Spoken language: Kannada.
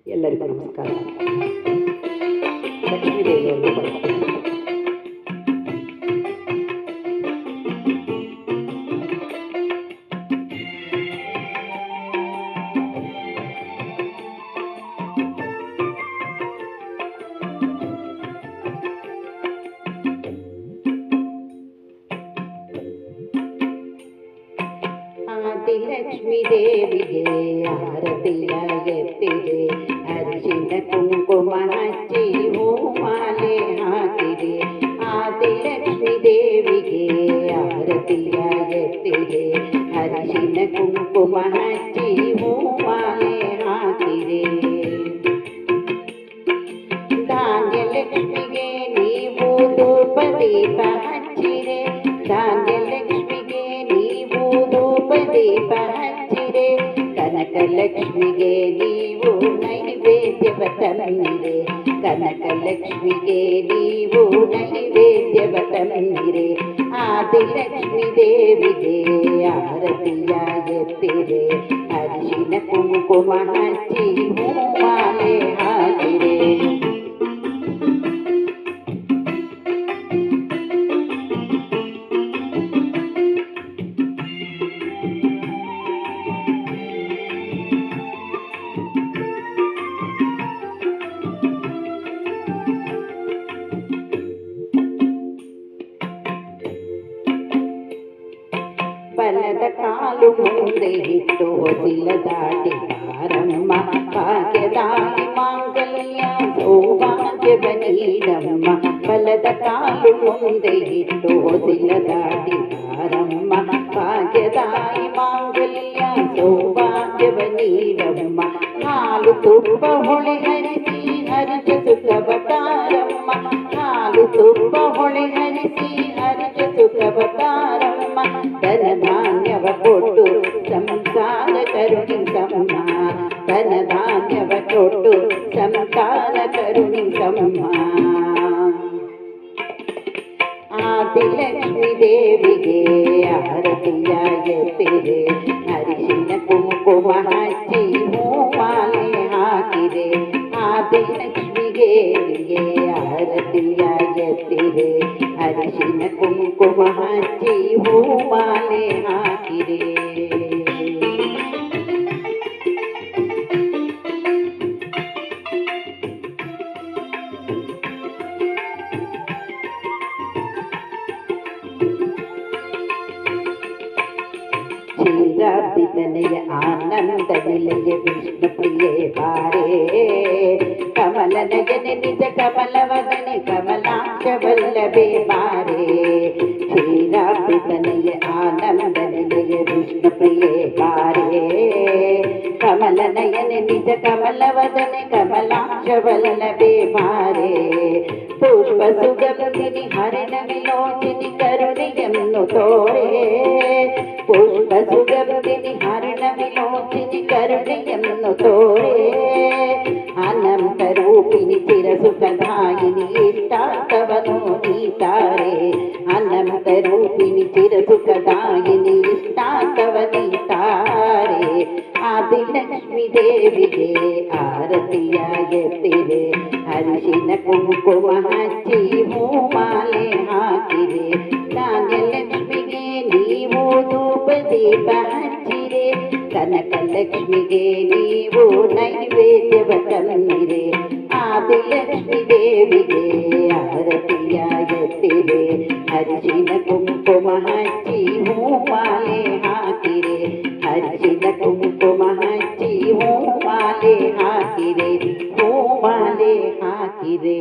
ಎಲ್ಲರಿಗೂ ನಮಸ್ಕಾರ. ಲಕ್ಷ್ಮೀದೇವಿಯವರು ಬರುತ್ತಾರೆ. ಲಕ್ಷ್ಮೀ ದೇವಿಗೆ ಆರತಿಯ ಎತ್ತಿದೆ, ಅರಿಶಿನ ಕುಂಕುಮ ಹಚ್ಚಿ ಹೂಮಾಲೆ ಹಾಕಿದೆ. ಆದಿಲಕ್ಷ್ಮೀ ದೇವಿಗೆ ಆರತಿಯ ಎತ್ತಿದೆ, ಅರಿಶಿನ ಕುಂಕುಮ ಹಚ್ಚಿ ಹೂಮಾಲೆ ಹಾಕಿದೆ. ಧಾನ್ಯಲಕ್ಷ್ಮಿಗೆ ನೀವು ಧೂಪ ದೀಪ ಹಚ್ಚಿರೆ, ಧಾನ್ಯಲಕ್ಷ್ಮಿಗೆ ನೀವು ಧೂಪ ದೀಪ ಹಚ್ಚಿರೆ. ಕನಕಲಕ್ಷ್ಮಿಗೆ ನೀವು ನೈವೇದ್ಯವ ತನ್ನಿರೆ, ಕನಕಲಕ್ಷ್ಮಿಗೆ ನೀವು ನೈವೇದ್ಯವ ತನ್ನಿರೆ. ಆದಿಲಕ್ಷ್ಮೀ ದೇವಿಗೆ ಆರತಿಯ ಎತ್ತಿರೆ, ಅರಿಶಿನ ಕುಂಕುಮ ಹಚ್ಚಿ ಹೂಮಾಲೆ ಹಾಕಿರೆ. ಬಲದ ಕಾಲು ಮುಂದೆ ಇಟ್ಟು ಹೊಸಿಲ ದಾಟಿ ಬಾರಮ್ಮ, ಭಾಗ್ಯದಾಯಿ ಮಾಂಗಲ್ಯ ಸೌಭಾಗ್ಯವ ನೀಡಮ್ಮ. ಬಲದ ಕಾಲು ಮುಂದೆ ಇಟ್ಟು ಹೊಸಿಲ ದಾಟಿ ಬಾರಮ್ಮ, ಭಾಗ್ಯದಾಯಿ ಮಾಂಗಲ್ಯ ಸೌಭಾಗ್ಯವ ನೀಡಮ್ಮ. ಹಾಲು ತುಪ್ಪ ಹೊಳೆ ಹರಿಸಿ ಹರಿಜ ಸುಖವ ತಾರಮ್ಮ, ಹಾಲು ತುಪ್ಪ ಹೊಳೆ ಹರಿಸಿ ಹರಿಜ ಸುಖವ ತಾರಮ್ಮ. ಧನಧಾನ್ಯವ ಕೊಟ್ಟು ಸಂಸಾರ ಕರುಣಿಸಮ್ಮ, ಧನಧಾನ್ಯವ ಕೊಟ್ಟು ಸಂಸಾರ ಕರುಣಿಸಮ್ಮ. ಆದಿಲಕ್ಷ್ಮೀ ದೇವಿಗೆ ಆರತಿಯ ಎತ್ತಿರೆ, ಅರಿಶಿನ ಕುಂಕುಮ ಹಚ್ಚಿ ಹೂಮಾಲೆ ಹಾಕಿದೆ. ಆದಿಲಕ್ಷ್ಮಿಗೆ ಆರತಿಯ ಎತ್ತಿರೆ, ಅರಿಶಿನ ಕುಂಕುಮ ಹಚ್ಚಿ ಹೂಮಾಲೆ ಹಾಕಿರೆ. ಕ್ಷೀರಾಬ್ಧಿತನೆಯ ಆನಂದ ನಿಲಯ ವಿಷ್ಣು ಪ್ರಿಯೆ ಬಾರೇ, ಕಮಲ ನಯನೆ ನಿಜ ಕಮಲವದನೆ ಕಮಲಾಕ್ಷ ವಲ್ಲಭೆ ಬಾರೇ. ಕ್ಷೀರಾಬ್ಧಿತನೆಯ ಆನಂದ ನಿಲಯ ವಿಷ್ಣು ಪ್ರಿಯೆ ಬಾರೇ, ಕಮಲ ನಯನೆ ನಿಜ ಕಮಲವದನೆ ಕಮಲಾಕ್ಷ ವಲ್ಲಭೆ ಬಾರೇ. ಪುಷ್ಪ ಸುಗಂಧಿನಿ ಹರಿಣ ವಿಲೋಚಿನಿ ಕರುಣೆಯನ್ನು ತೋರೆ, ಪುಷ್ಪ ಸುಗಂಧಿನಿ ಹರಿಣ ವಿಲೋಚಿನಿ ಕರುಣೆಯನ್ನು ತೋರೆ. ಅನಂತ ರೂಪಿಣಿ ಚಿರ ಸುಖದಾಯಿನಿ ಇಷ್ಟಾರ್ಥವನ್ನು ನೀತಾರೆ, ಅನಂತ ರೂಪಿಣಿ ಚಿರ ಸುಖದಾಯಿನಿ ಇಷ್ಟಾರ್ಥವ ನೀತಾರೆ. ಆದಿಲಕ್ಷ್ಮೀ ದೇವಿಗೆ ಆರತಿಯ ಎತ್ತಿರೆ, ಅರಿಶಿನ ಕುಂಕುಮ ಹಚ್ಚಿ ಹೂಮಾಲೆ ಹಾಕಿರೆ. ಧಾನ್ಯಲಕ್ಷ್ಮಿಗೆ ನೀವು ಧೂಪ ದೀಪ ಹಚ್ಚಿರೆ, ಕನಕಲಕ್ಷ್ಮಿಗೆ ನೀವು ನೈವೇದ್ಯವ ತನ್ನಿರೆ. ಆದಿಲಕ್ಷ್ಮೀ ದೇವಿಗೆ ಆರತಿಯ ಎತ್ತಿರೆ, ಅರಿಶಿನ ಕುಂಕುಮ ಹಚ್ಚಿ ಹೂಮಾಲೆ ಹಾಕಿರೆ, ಅರಿಶಿನ ಕುಂಕುಮ ಹಚ್ಚಿ ಹೂಮಾಲೆ ಹಾಕಿರೆ, ಹೂಮಾಲೆ ಹಾಕಿರೆ.